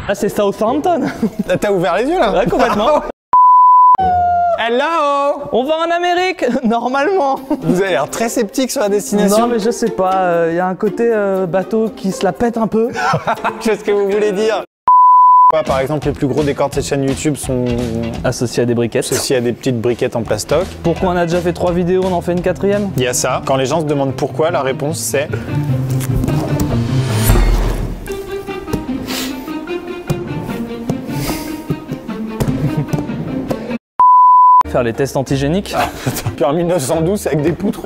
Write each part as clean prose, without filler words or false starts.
Ah, c'est Southampton. T'as ouvert les yeux là? Ouais, complètement. Hello! On va en Amérique, normalement. Vous avez l'air très sceptique sur la destination. Non, mais je sais pas, y a un côté bateau qui se la pète un peu. Je sais ce que vous voulez dire. Par exemple, les plus gros décors de cette chaîne YouTube sont Associé à des briquettes. associés à des petites briquettes en plastoc. Pourquoi on a déjà fait 3 vidéos, on en fait une 4e? Il y a ça. Quand les gens se demandent pourquoi, la réponse c'est... Faire les tests antigéniques. Puis en 1912 avec des poutres.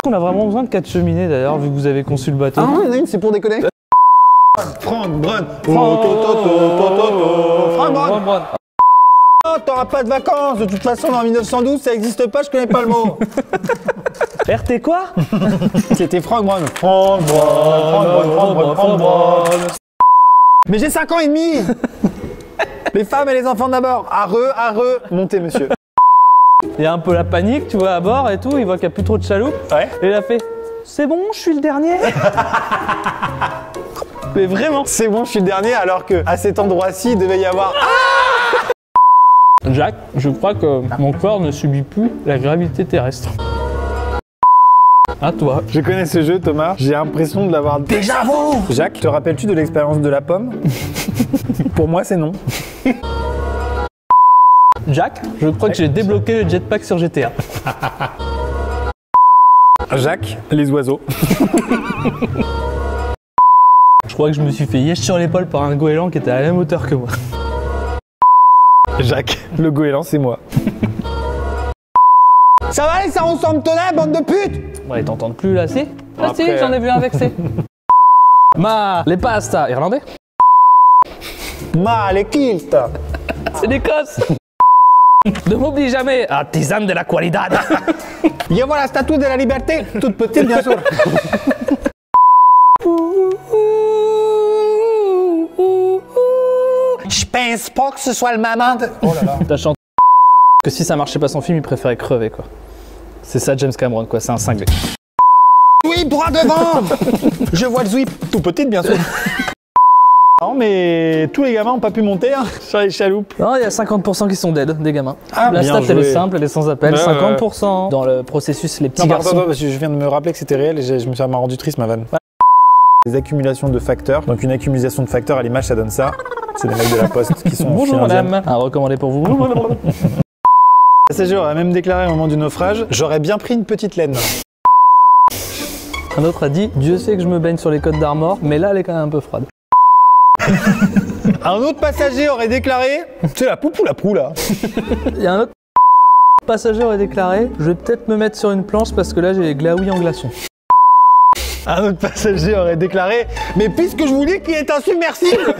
On a vraiment besoin de 4 cheminées d'ailleurs, vu que vous avez conçu le bateau. Ah non, il y en a une, c'est pour déconner. Franck Brun. Franck Brun. Oh, t'auras pas de vacances. De toute façon, en 1912, ça existe pas, je connais pas le mot. RT quoi? C'était Franck Brun. Franck Brun. Franck Brun. Mais j'ai 5 ans et demi. Les femmes et les enfants d'abord. Arreux, montez monsieur. Il y a un peu la panique, tu vois, à bord et tout, il voit qu'il n'y a plus trop de chaloupes. Ouais. Et il a fait « C'est bon, je suis le dernier !» Mais vraiment. C'est bon, je suis le dernier, alors que à cet endroit-ci, il devait y avoir... Jacques, je crois que mon corps ne subit plus la gravité terrestre. À toi. Je connais ce jeu, Thomas. J'ai l'impression de l'avoir déjà vu. Jacques, te rappelles-tu de l'expérience de la pomme? Pour moi, c'est non. Jacques, je crois que j'ai débloqué le jetpack sur GTA. Jacques, les oiseaux. Je crois que je me suis fait yesh sur l'épaule par un goéland qui était à la même hauteur que moi. Jacques, le goéland, c'est moi. Ça va les Southamptonnais, bande de putes! Ouais, ils t'entendent plus là, si? Ah Après, si, j'en ai vu un vexé. Les pasta, irlandais? Ma, les kilts! C'est d'Écosse. Ne m'oublie jamais, artisan de la qualidad. Y voilà la statue de la liberté, toute petite bien sûr. Je pense pas que ce soit le maman de... Oh là là. T'as chanté que si ça marchait pas son film, il préférait crever quoi. C'est ça James Cameron quoi, c'est un cinglé. Sweep droit devant. Je vois le sweep, tout petite bien sûr. Non mais tous les gamins ont pas pu monter hein, sur les chaloupes. Non, il y a 50% qui sont dead, des gamins. Ah, la bien stat elle est joué. simple, elle est sans appel, Ouais, 50% dans le processus les petits Non, garçons. pardon, parce que je viens de me rappeler que c'était réel et ça m'a rendu triste ma vanne. Ouais. Des accumulations de facteurs. Donc une accumulation de facteurs à l'image ça donne ça. C'est des mecs de la poste qui sont Bonjour finlandiennes. madame, un recommandé pour vous. Le passager aurait même déclaré au moment du naufrage, j'aurais bien pris une petite laine. Un autre a dit, Dieu sait que je me baigne sur les côtes d'Armor, mais là elle est quand même un peu froide. Un autre passager aurait déclaré, c'est la poupe ou la proue là? Il y a un autre passager aurait déclaré, je vais peut-être me mettre sur une planche parce que là j'ai les glaouis en glaçons. Un autre passager aurait déclaré, mais puisque je vous dis qu'il est insubmersible.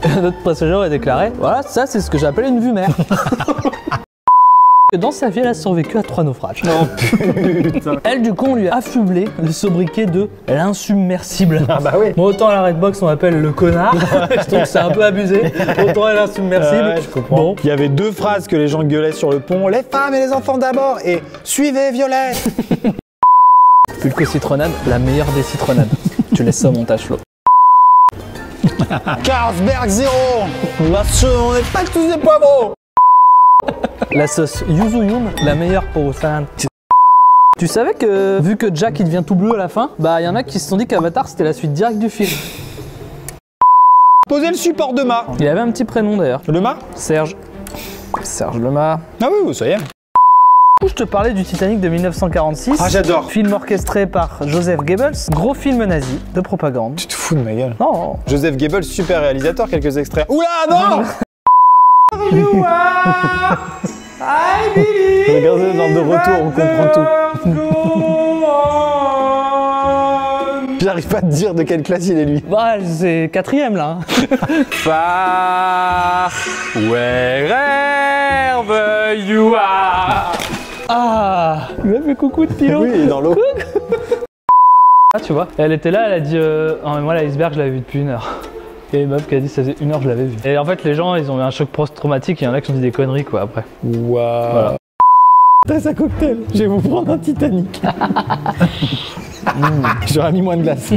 Un autre passager aurait déclaré, voilà, ça c'est ce que j'appelle une vue mer. Dans sa vie, elle a survécu à 3 naufrages. Oh putain. Elle, du coup, on lui a affublé le sobriquet de l'insubmersible. Ah bah oui. Moi, autant à la Redbox, on m'appelle le connard. Je trouve que c'est un peu abusé. Autant à l'insubmersible. Ouais, je comprends. Bon. Il y avait 2 phrases que les gens gueulaient sur le pont, les femmes et les enfants d'abord, et suivez Violette. Pulco citronnade, la meilleure des citronnades. Tu laisses ça au montage, Flo. Carlsberg 0. Là-dessus, on n'est pas tous des poivrons. La sauce Yuzu Yum, la meilleure pour vos fans. Tu savais que, vu que Jack il devient tout bleu à la fin, bah il y en a qui se sont dit qu'Avatar c'était la suite directe du film. Posez le support de mât. Il avait un petit prénom d'ailleurs. Le mât? Serge. Serge Lema. Ah oui, ça y est. Je te parlais du Titanic de 1946. Ah, j'adore. Film orchestré par Joseph Goebbels. Gros film nazi de propagande. Tu te fous de ma gueule. Non. Joseph Goebbels, super réalisateur, quelques extraits. Oula, non. You are, I believe. Regardez dans de retour, on comprend tout. J'arrive pas à te dire de quelle classe il est lui. Bah, c'est 4ème là. Far wherever you are. Ah, il m'a fait coucou de pilot. Oui, il est dans l'eau. Ah, tu vois, elle était là, elle a dit oh, mais moi l'iceberg je l'avais vu depuis 1 heure. Il y a une meuf qui a dit ça faisait 1 heure je l'avais vu. Et en fait les gens ils ont eu un choc post-traumatique, il y en a qui ont dit des conneries quoi après. Waouh. Voilà. Tasse à cocktail, je vais vous prendre un Titanic. J'aurais mis moins de glace.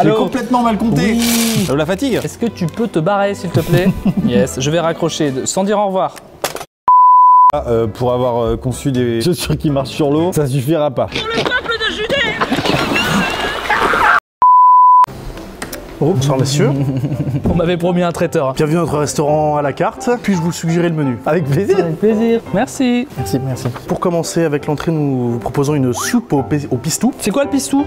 J'ai complètement mal compté. Oui. La fatigue. Est-ce que tu peux te barrer s'il te plaît? Yes, je vais raccrocher sans dire au revoir. Pour avoir conçu des chaussures qui marchent sur l'eau, ça suffira pas. Pour le peuple de Judée. Bonsoir messieurs, On m'avait promis un traiteur. bienvenue à notre restaurant à la carte. Puis-je vous suggérer le menu? Avec plaisir. Avec plaisir. Merci. Merci, merci. Pour commencer avec l'entrée, nous vous proposons une soupe au pistou, C'est quoi le pistou?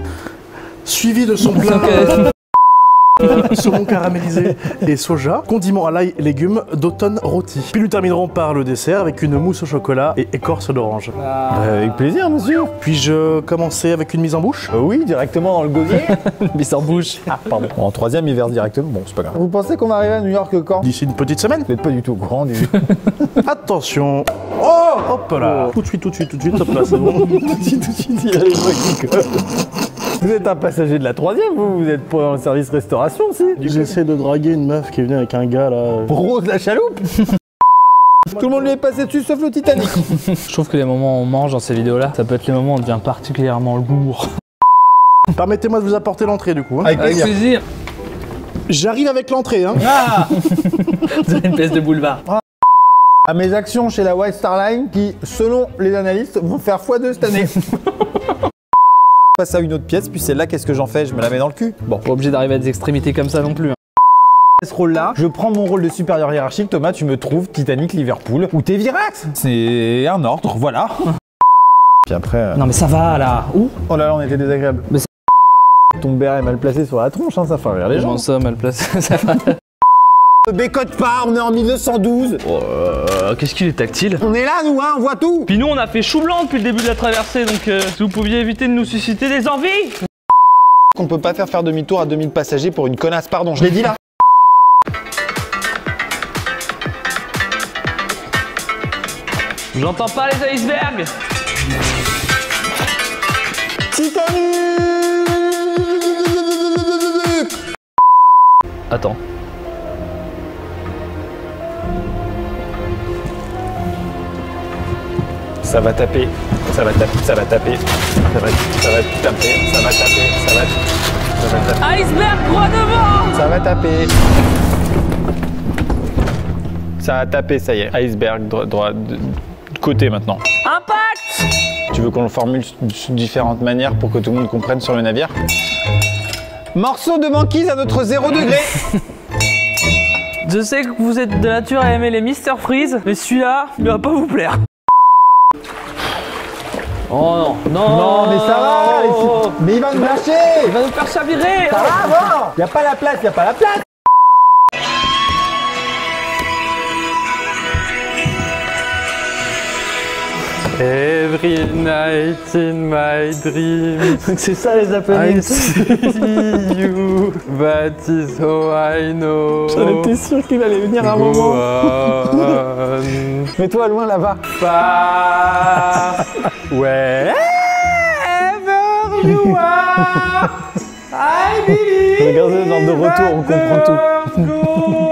suivi de son plat Ok. saumon caramélisé et soja, condiments à l'ail et légumes d'automne rôti. Puis nous terminerons par le dessert avec une mousse au chocolat et écorce d'orange. Avec plaisir, monsieur. Puis-je commencer avec une mise en bouche? Oui, directement dans le gosier. Bis en bouche. Ah, pardon. Bon, en troisième, il verse directement. Bon, c'est pas grave. Vous pensez qu'on va arriver à New York quand? D'ici une petite semaine. Vous n'êtes pas du tout au courant du... Attention. Oh, hop là. Tout de suite, hop là, c'est bon. tout de suite, il y a les voix qui collent. Vous êtes un passager de la troisième, vous êtes pas dans le service restauration, si? J'essaie de draguer une meuf qui est venue avec un gars là. Rose la chaloupe. Tout le monde lui est passé dessus sauf le Titanic. Je trouve que les moments où on mange dans ces vidéos-là, ça peut être les moments où on devient particulièrement lourd. Permettez-moi de vous apporter l'entrée du coup. Hein. Avec plaisir. plaisir. J'arrive avec l'entrée. Hein. Ah. C'est une pièce de boulevard. À mes actions chez la White Star Line qui, selon les analystes, vont faire x2 cette année. Passe à une autre pièce, puis celle-là, qu'est-ce que j'en fais? Je me la mets dans le cul. Bon, pas obligé d'arriver à des extrémités comme ça non plus. Ce rôle-là, je prends mon rôle de supérieur hiérarchique. Thomas, tu me trouves Titanic, Liverpool ou t'es Virax. C'est un ordre, voilà. Puis après... Non mais ça va là. Où? Oh là là, on était désagréable. Mais ton béret est mal placé sur la tronche, hein, ça fait rire les gens. Comment ça, mal placé? Ça va. Ne bécote pas, on est en 1912. Qu'est-ce qu'il est tactile? On est là, nous, hein, on voit tout. Puis nous, on a fait chou blanc depuis le début de la traversée, donc si vous pouviez éviter de nous susciter des envies. On peut pas faire demi-tour à 2000 passagers pour une connasse, pardon, je l'ai dit là. J'entends pas les icebergs. Titanic. Attends. Ça va taper, ça va taper, ça va taper, ça va taper, ça va taper, ça va taper. Iceberg droit devant. Ça va taper. Ça a tapé, ça y est. Iceberg droit de côté maintenant. Impact. Tu veux qu'on le formule de différentes manières pour que tout le monde comprenne sur le navire? Morceau de banquise à notre 0 degré. Je sais que vous êtes de nature à aimer les Mr Freeze, mais celui-là, il va pas vous plaire. Oh non, non, Non, mais ça va, mais il va nous lâcher. Il va nous faire chavirer. Ça va, bon. Y a pas la place, y a pas la place. Every night in my dreams. C'est ça les I appels. see you, that is how I know. J'en étais sûr qu'il allait venir un Go moment. on. Mets-toi loin là-bas. Far wherever you are, I believe. Regardez le genre de retour, on comprend tout. tout.